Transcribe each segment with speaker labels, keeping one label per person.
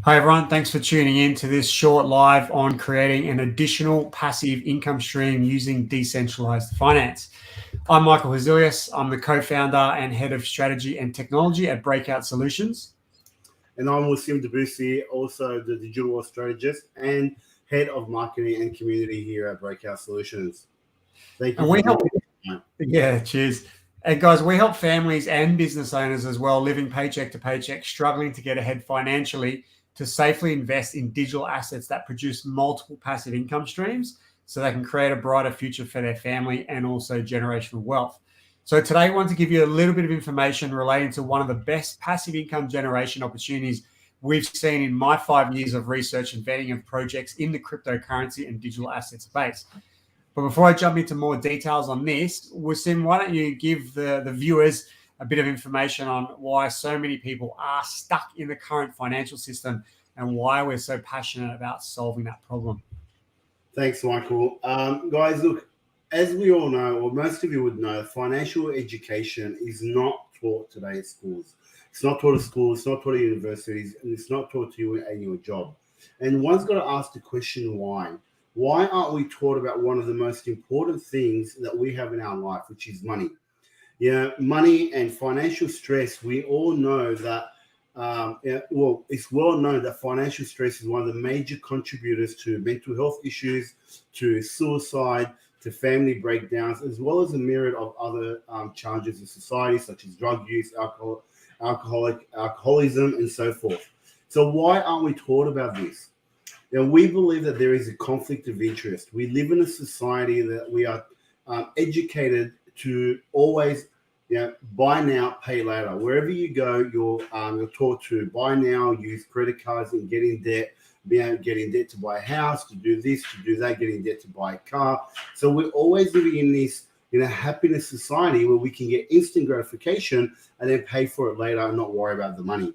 Speaker 1: Hi everyone, thanks for tuning in to this short live on creating an additional passive income stream using decentralized finance. I'm Michael Hazilius. I'm the co-founder and head of strategy and technology at Breakout Solutions.
Speaker 2: And I'm Wasim Debussy, also the digital strategist and head of marketing and community here at Breakout Solutions. Thank you
Speaker 1: And
Speaker 2: for
Speaker 1: we help,
Speaker 2: joining.
Speaker 1: cheers. And guys, we help families and business owners as well, living paycheck to paycheck, struggling to get ahead financially, to safely invest in digital assets that produce multiple passive income streams so they can create a brighter future for their family and also generational wealth. So today I want to give you a little bit of information relating to one of the best passive income generation opportunities we've seen in my 5 years of research and vetting of projects in the cryptocurrency and digital asset space. But before I jump into more details on this, Wasim, why don't you give the viewers a bit of information on why so many people are stuck in the current financial system and why we're so passionate about solving that problem.
Speaker 2: Thanks, Michael. Guys, look, as we all know, or most of you would know, financial education is not taught today at schools. It's not taught at schools, it's not taught at universities, and it's not taught to you in your job. And one's got to ask the question why. Why aren't we taught about one of the most important things that we have in our life, which is money? Money and financial stress, we all know that, it's well known that financial stress is one of the major contributors to mental health issues, to suicide, to family breakdowns, as well as a myriad of other challenges in society, such as drug use, alcoholism, and so forth. So why aren't we taught about this? We believe that there is a conflict of interest. We live in a society that we are educated to always, buy now, pay later. Wherever you go, you're taught to buy now, use credit cards, and get in debt. Get in debt to buy a house, to do this, to do that, get in debt to buy a car. So we're always living in this, happiness society where we can get instant gratification and then pay for it later and not worry about the money.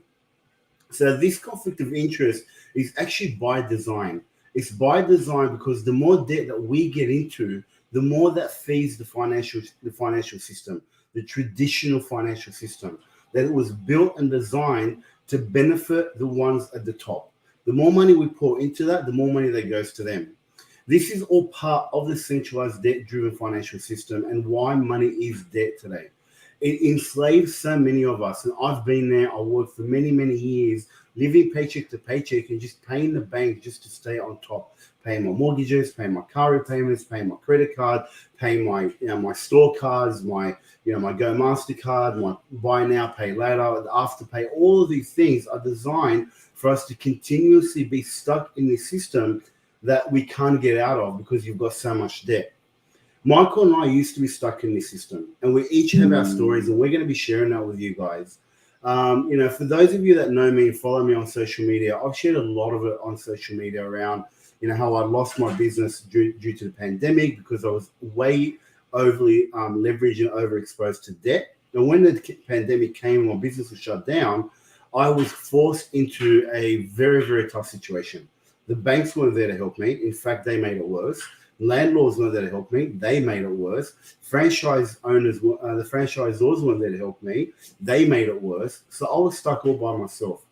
Speaker 2: So this conflict of interest is actually by design. It's by design because the more debt that we get into, the more that feeds the financial system, the traditional financial system, that it was built and designed to benefit the ones at the top. The more money we pour into that, the more money that goes to them. This is all part of the centralized debt-driven financial system and why money is debt today. It enslaves so many of us, and I've been there. I worked for many, many years, living paycheck to paycheck and just paying the bank just to stay on top, paying my mortgages, paying my car repayments, paying my credit card, paying my my store cards, my my Go MasterCard, my buy now, pay later, Afterpay. All of these things are designed for us to continuously be stuck in this system that we can't get out of because you've got so much debt. Michael and I used to be stuck in this system, and we each have our stories, and we're going to be sharing that with you guys. For those of you that know me and follow me on social media, I've shared a lot of it on social media around, how I lost my business due to the pandemic because I was way overly leveraged and overexposed to debt. And when the pandemic came and my business was shut down, I was forced into a very, very tough situation. The banks weren't there to help me. In fact, they made it worse. Landlords weren't there to help me. They made it worse. Franchise owners, the franchisors weren't there to help me. They made it worse. So I was stuck all by myself.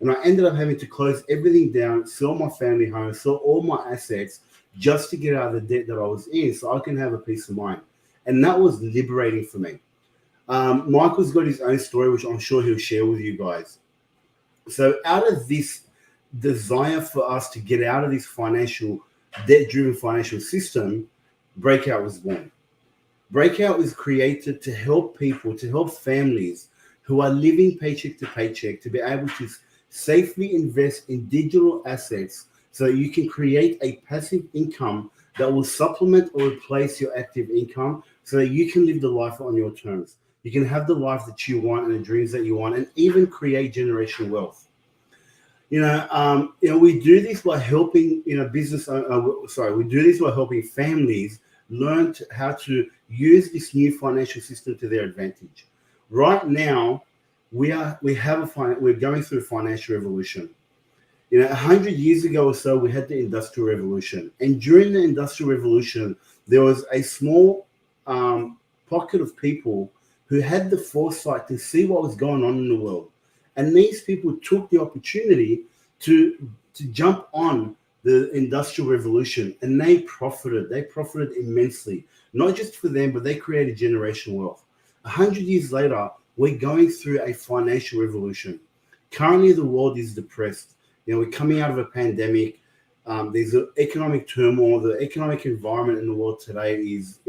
Speaker 2: And I ended up having to close everything down, sell my family home, sell all my assets just to get out of the debt that I was in so I can have a peace of mind. And that was liberating for me. Michael's got his own story, which I'm sure he'll share with you guys. So out of this desire for us to get out of this debt-driven financial system, Breakout was born. Breakout was created to help people, to help families who are living paycheck to paycheck to be able to safely invest in digital assets so that you can create a passive income that will supplement or replace your active income so that you can live the life on your terms. You can have the life that you want and the dreams that you want and even create generational wealth. We do this by helping, we do this by helping families learn how to use this new financial system to their advantage. Right now, we're going through a financial revolution. 100 years ago or so, we had the Industrial Revolution. And during the Industrial Revolution, there was a small pocket of people who had the foresight to see what was going on in the world. And these people took the opportunity to jump on the industrial revolution, and they profited. They profited immensely, not just for them, but they created generational wealth. 100 years later, we're going through a financial revolution. Currently, the world is depressed. We're coming out of a pandemic. There's economic turmoil. The economic environment in the world today is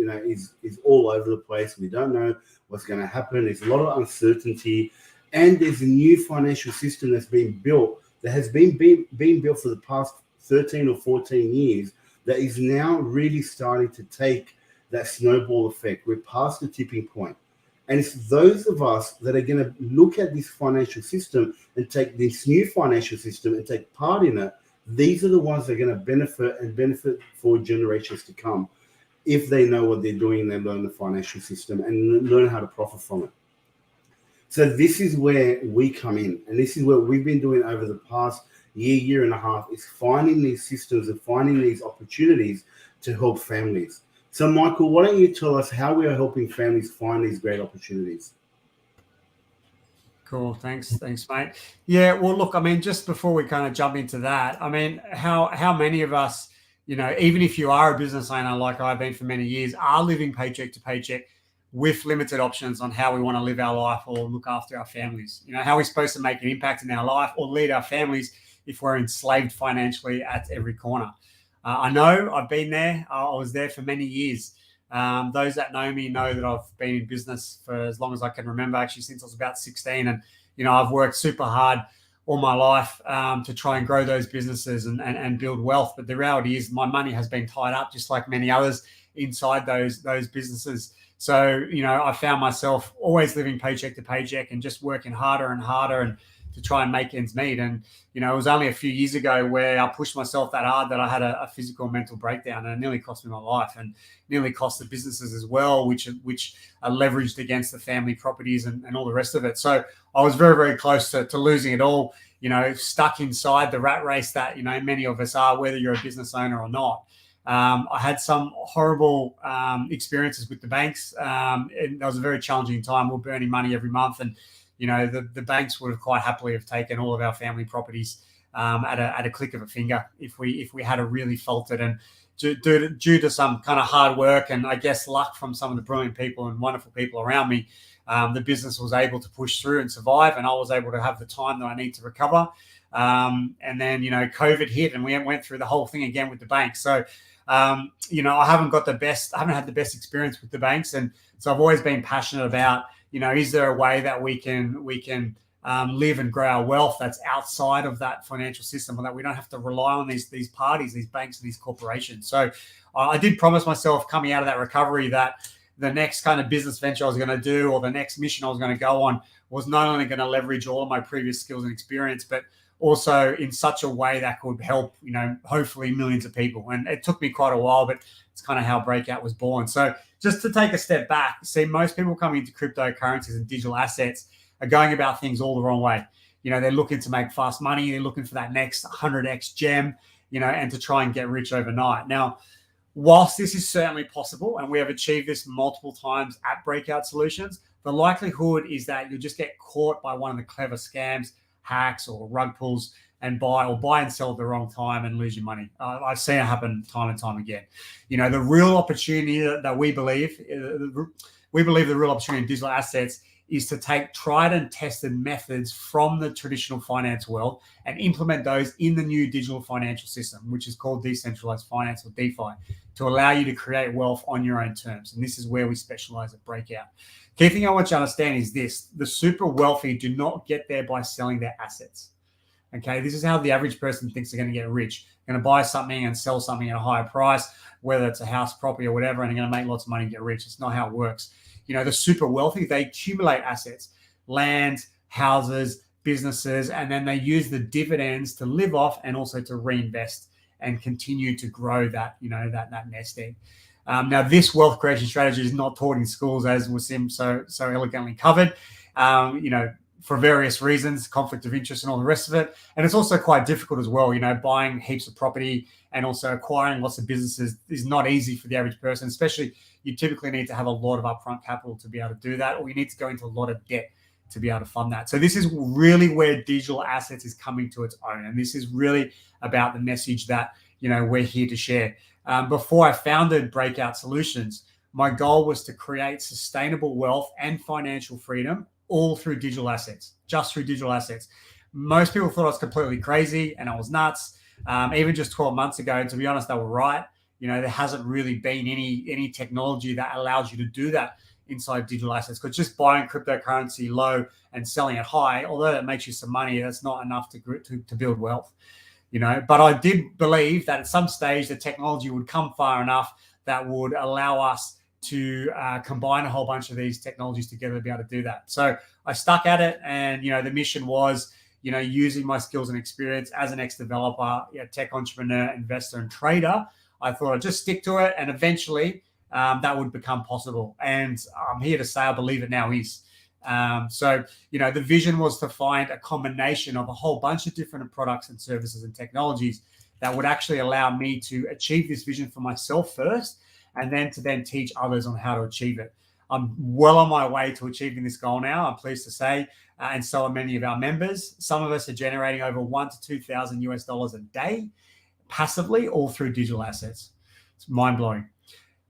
Speaker 2: all over the place. We don't know what's going to happen. There's a lot of uncertainty, and there's a new financial system that's being built that has been built for the past 13 or 14 years that is now really starting to take that snowball effect. We're past the tipping point. And it's those of us that are going to look at this financial system and take this new financial system and take part in it. These are the ones that are going to benefit for generations to come if they know what they're doing and they learn the financial system and learn how to profit from it. So this is where we come in, and this is what we've been doing over the past year and a half, is finding these systems and finding these opportunities to help families. So Michael, why don't you tell us how we are helping families find these great opportunities?
Speaker 1: Cool. Thanks, mate. Yeah. Well, look, I mean, just before we kind of jump into that, I mean, how many of us, even if you are a business owner like I've been for many years, are living paycheck to paycheck with limited options on how we want to live our life or look after our families? How are we supposed to make an impact in our life or lead our families if we're enslaved financially at every corner? I know I've been there. I was there for many years. Those that know me know that I've been in business for as long as I can remember, actually since I was about 16. And, I've worked super hard all my life to try and grow those businesses and build wealth. But the reality is my money has been tied up just like many others inside those businesses. So, I found myself always living paycheck to paycheck and just working harder and harder and to try and make ends meet. And, it was only a few years ago where I pushed myself that hard that I had a physical and mental breakdown, and it nearly cost me my life and nearly cost the businesses as well, which are leveraged against the family properties and all the rest of it. So I was very, very close to losing it all, stuck inside the rat race that, many of us are, whether you're a business owner or not. I had some horrible experiences with the banks. And that was a very challenging time. We're burning money every month, and the banks would have quite happily have taken all of our family properties at a click of a finger if we had really faltered. And due to some kind of hard work and I guess luck from some of the brilliant people and wonderful people around me, the business was able to push through and survive, and I was able to have the time that I need to recover. And then COVID hit, and we went through the whole thing again with the banks. So I haven't had the best experience with the banks, and so I've always been passionate about, is there a way that we can live and grow our wealth that's outside of that financial system, or that we don't have to rely on these parties, these banks and these corporations. So I did promise myself coming out of that recovery that the next kind of business venture I was going to do, or the next mission I was going to go on, was not only going to leverage all of my previous skills and experience, but also in such a way that could help, hopefully millions of people. And it took me quite a while, but it's kind of how Breakout was born. So just to take a step back, see, most people coming into cryptocurrencies and digital assets are going about things all the wrong way. They're looking to make fast money. They're looking for that next 100x gem, and to try and get rich overnight. Now, whilst this is certainly possible, and we have achieved this multiple times at Breakout Solutions, the likelihood is that you'll just get caught by one of the clever scams, hacks, or rug pulls, and buy and sell at the wrong time and lose your money. I've seen it happen time and time again. The real opportunity that we believe the real opportunity in digital assets is to take tried and tested methods from the traditional finance world and implement those in the new digital financial system, which is called Decentralized Finance, or Defi, to allow you to create wealth on your own terms. And this is where we specialize at Breakout. Key thing I want you to understand is this: the super wealthy do not get there by selling their assets. Okay, this is how the average person thinks they're going to get rich. They're going to buy something and sell something at a higher price, whether it's a house, property, or whatever, and they're going to make lots of money and get rich. It's not how it works. The super wealthy, they accumulate assets, land, houses, businesses, and then they use the dividends to live off and also to reinvest and continue to grow that, that nest egg. Now, this wealth creation strategy is not taught in schools, as Wasim so elegantly covered, for various reasons, conflict of interest and all the rest of it. And it's also quite difficult as well. Buying heaps of property and also acquiring lots of businesses is not easy for the average person, especially you typically need to have a lot of upfront capital to be able to do that, or you need to go into a lot of debt to be able to fund that. So this is really where digital assets is coming to its own. And this is really about the message that, we're here to share. Before I founded Breakout Solutions, my goal was to create sustainable wealth and financial freedom all through digital assets, just through digital assets. Most people thought I was completely crazy and I was nuts. Even just 12 months ago, and to be honest, they were right. There hasn't really been any technology that allows you to do that inside digital assets, because just buying cryptocurrency low and selling it high, although that makes you some money, that's not enough to build wealth. But I did believe that at some stage the technology would come far enough that would allow us to combine a whole bunch of these technologies together to be able to do that. So I stuck at it, and the mission was, using my skills and experience as an ex-developer, tech entrepreneur, investor, and trader. I thought I'd just stick to it, and eventually that would become possible. And I'm here to say I believe it now is. So the vision was to find a combination of a whole bunch of different products and services and technologies that would actually allow me to achieve this vision for myself first, and then teach others on how to achieve it. I'm well on my way to achieving this goal now, I'm pleased to say, and so are many of our members. Some of us are generating over $1,000 to $2,000 a day passively, all through digital assets. It's mind-blowing.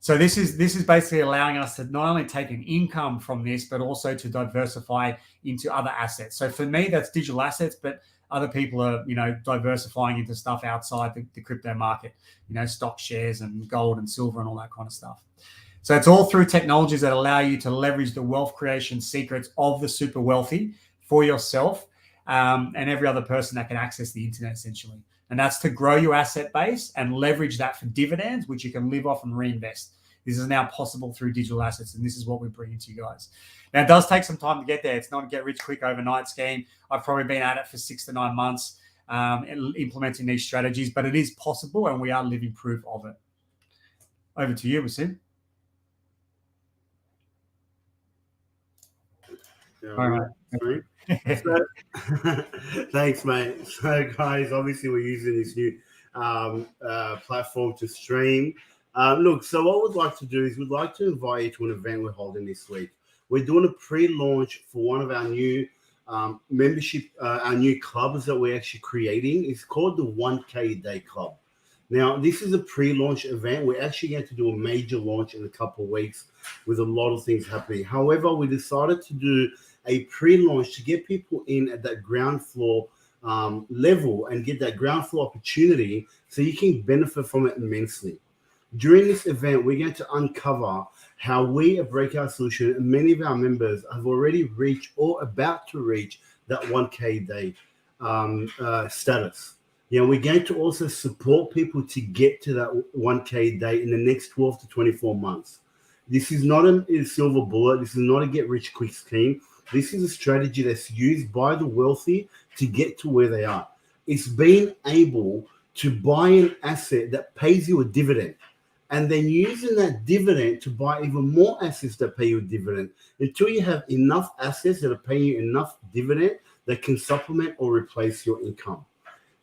Speaker 1: So this is basically allowing us to not only take an income from this, but also to diversify into other assets. So for me, that's digital assets, but other people are, diversifying into stuff outside the crypto market, stock shares and gold and silver and all that kind of stuff. So it's all through technologies that allow you to leverage the wealth creation secrets of the super wealthy for yourself and every other person that can access the internet, essentially. And that's to grow your asset base and leverage that for dividends, which you can live off and reinvest. This is now possible through digital assets, and this is what we're bringing to you guys. Now, it does take some time to get there. It's not a get-rich-quick overnight scheme. I've probably been at it for 6 to 9 months implementing these strategies, but it is possible, and we are living proof of it. Over to you, Wasim.
Speaker 2: All right. So, thanks, mate. So, guys, obviously we're using this new platform to stream. Look, so what we'd like to do is we'd like to invite you to an event we're holding this week. We're doing a pre-launch for one of our new membership, our new clubs that we're actually creating. It's called the 1K Day Club. Now, this is a pre-launch event. We're actually going to do a major launch in a couple of weeks with a lot of things happening. However, we decided to do a pre-launch to get people in at that ground floor level and get that ground floor opportunity so you can benefit from it immensely. During this event, we're going to uncover how we at Breakout Solution and many of our members have already reached or about to reach that 1K day status. We're going to also support people to get to that 1K day in the next 12 to 24 months. This is not a silver bullet. This is not a get-rich-quick scheme. This is a strategy that's used by the wealthy to get to where they are. It's being able to buy an asset that pays you a dividend, and then using that dividend to buy even more assets that pay you a dividend until you have enough assets that are paying you enough dividend that can supplement or replace your income.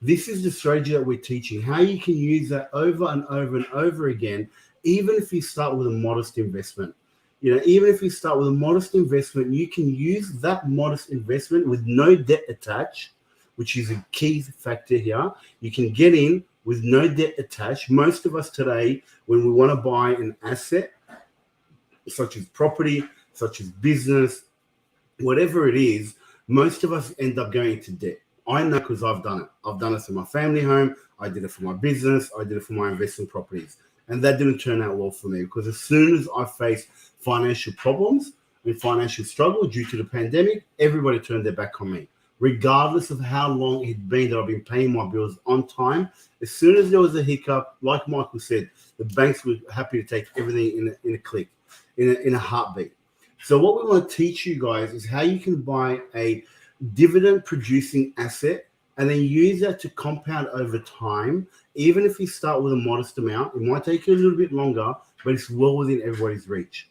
Speaker 2: This is the strategy that we're teaching, how you can use that over and over and over again, even if you start with a modest investment. Even if you start with a modest investment, you can use that modest investment with no debt attached, which is a key factor here. You can get in with no debt attached. Most of us today, when we want to buy an asset, such as property, such as business, whatever it is, most of us end up going into debt. I know because I've done it. I've done it for my family home. I did it for my business. I did it for my investment properties. And that didn't turn out well for me because as soon as I faced financial problems and financial struggle due to the pandemic, everybody turned their back on me. Regardless of how long it's been that I've been paying my bills on time, as soon as there was a hiccup, like Michael said, the banks were happy to take everything in a click, in a heartbeat. So what we want to teach you guys is how you can buy a dividend-producing asset and then use that to compound over time. Even if you start with a modest amount, it might take you a little bit longer, but it's well within everybody's reach.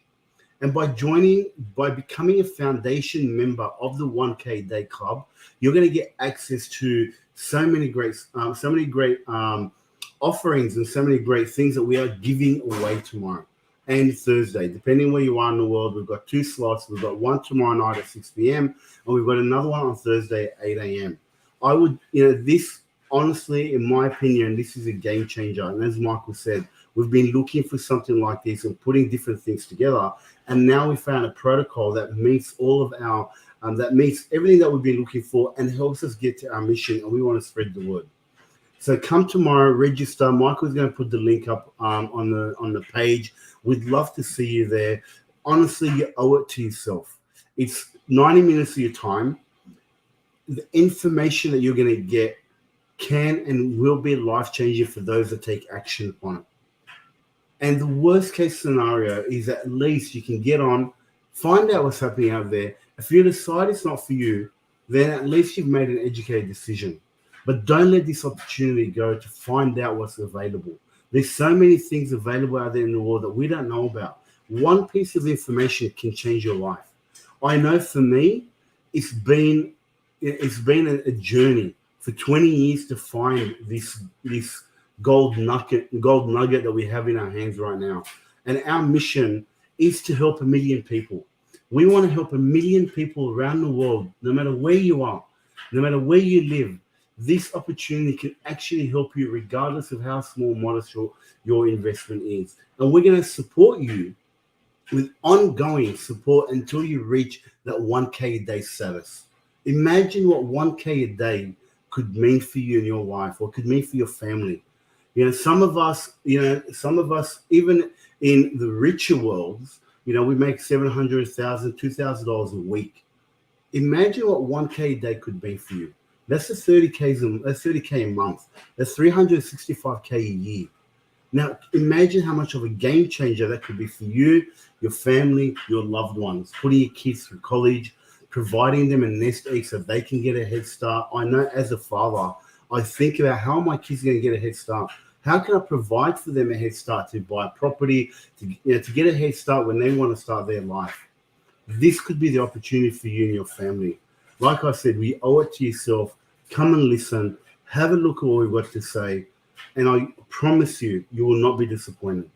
Speaker 2: And by becoming a foundation member of the 1K Day Club, you're going to get access to so many great offerings and so many great things that we are giving away tomorrow. and Thursday, depending where you are in the world. We've got 2 slots. We've got one tomorrow night at 6 p.m. and we've got another one on Thursday at 8 a.m. I would, this, honestly, in my opinion, this is a game changer. And as Michael said, we've been looking for something like this and putting different things together. And now we found a protocol that meets all of our, that meets everything that we've been looking for and helps us get to our mission. And we want to spread the word. So come tomorrow, register. Michael's going to put the link up on the page. We'd love to see you there. Honestly, you owe it to yourself. It's 90 minutes of your time. The information that you're going to get can and will be life-changing for those that take action upon it. And the worst case scenario is at least you can get on, find out what's happening out there. If you decide it's not for you, then at least you've made an educated decision. But don't let this opportunity go to find out what's available. There's so many things available out there in the world that we don't know about. One piece of information can change your life. I know for me, it's been a journey for 20 years to find this gold nugget that we have in our hands right now. And our mission is to help 1 million people. We want to help 1 million people around the world, no matter where you are, no matter where you live. This opportunity can actually help you regardless of how small, modest your investment is. And we're going to support you with ongoing support until you reach that 1K a day status. Imagine what 1K a day could mean for you in your life, or could mean for your family. Some of us, even in the richer worlds, we make $700,000, $2,000 a week. Imagine what 1K a day could mean for you. That's $30K a month. That's $365K a year. Now, imagine how much of a game changer that could be for you, your family, your loved ones, putting your kids through college, providing them a nest egg so they can get a head start. I know as a father, I think about how my kids are going to get a head start. How can I provide for them a head start to buy a property, to get a head start when they want to start their life? This could be the opportunity for you and your family. Like I said, we owe it to yourself. Come and listen. Have a look at what we've got to say. And I promise you, you will not be disappointed.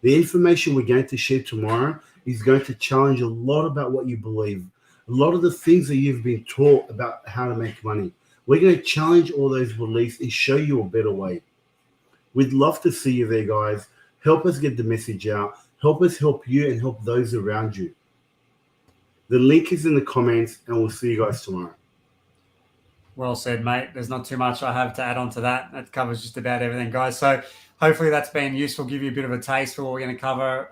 Speaker 2: The information we're going to share tomorrow is going to challenge a lot about what you believe. A lot of the things that you've been taught about how to make money. We're going to challenge all those beliefs and show you a better way. We'd love to see you there, guys. Help us get the message out. Help us help you and help those around you. The link is in the comments, and we'll see you guys tomorrow.
Speaker 1: Well said, mate. There's not too much I have to add on to that. That covers just about everything, guys. So hopefully that's been useful, give you a bit of a taste for what we're going to cover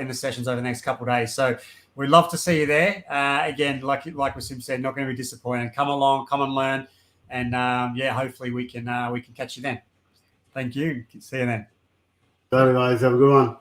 Speaker 1: in the sessions over the next couple of days. So we'd love to see you there. Again, like Wasim said, not going to be disappointed. Come along, come and learn. And hopefully we can catch you then. Thank you. See you then.
Speaker 2: Bye, guys. Have a good one.